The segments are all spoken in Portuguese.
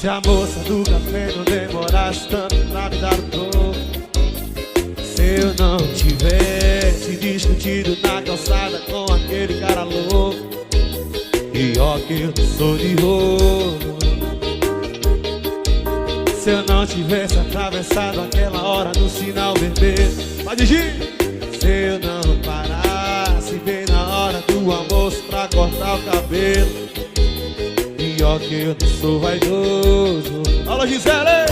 Se a moça do café não demorasse tanto pra me dar o troco, se eu não tivesse discutido na calçada com aquele cara louco, e ó que eu sou de rolo. Se eu não tivesse atravessado aquela hora no sinal vermelho, pode ir. Se eu não parasse bem na hora do almoço pra cortar o cabelo, e ó que eu não sou vaidoso. Alô Gisele!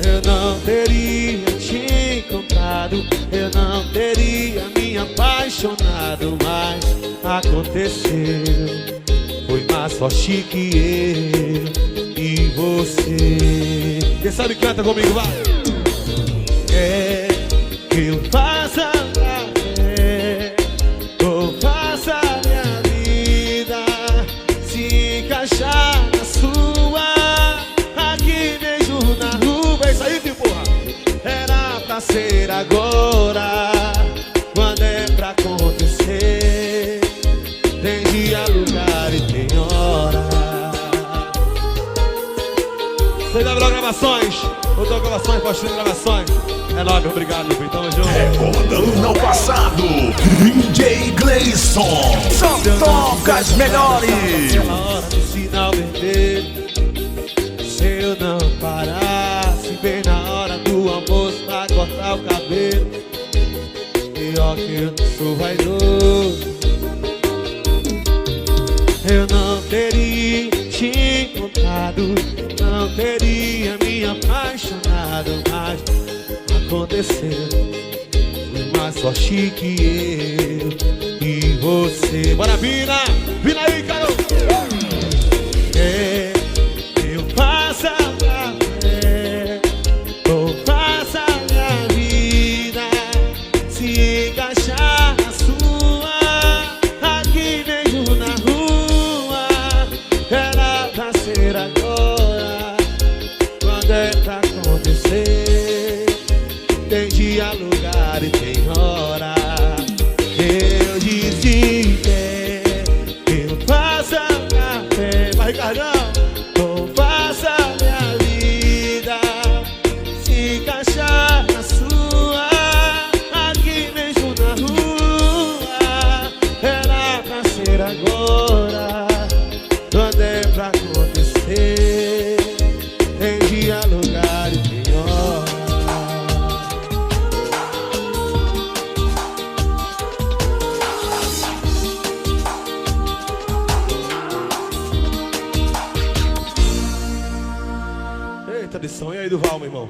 Eu não teria te encontrado, eu não teria me apaixonado, mas aconteceu. Foi mais forte que eu e você. Quem sabe canta comigo, vai! É que eu faça pra ver, ou faça minha vida se encaixar na sua. Aqui beijo na rua, é isso aí, que porra! Era pra ser agora, quando é pra acontecer. Tem dia, lugar e tem hora. CW Gravações, Doutor Gravações, Postinho Gravações. É nóis, obrigado, meu filho, tamo junto. Recordando ao passado, DJ Gleison só toca as melhores. Aquela hora do sinal vermelho, se eu não parasse bem na hora do almoço pra cortar o cabelo, e ó que eu não sou vaidoso, eu não teria te encontrado, não teria me apaixonado, mas aconteceu. Foi mais forte que eu e você. Bora, Vina! Vina aí, cara! É, eu faço pra ver, ou faço minha vida se encaixar na sua. Aqui beijo na rua, era pra ser agora, quando é pra acontecer. Tem dia, lugar e tem hora. Eu disse que eu faça café, vai Ricardão, ou faça minha vida se encaixar na sua. Aqui mesmo na rua, era pra ser agora, quando é pra acontecer. Tem dia, lugar e tem hora. Eita, lição, e aí, Duval, meu irmão?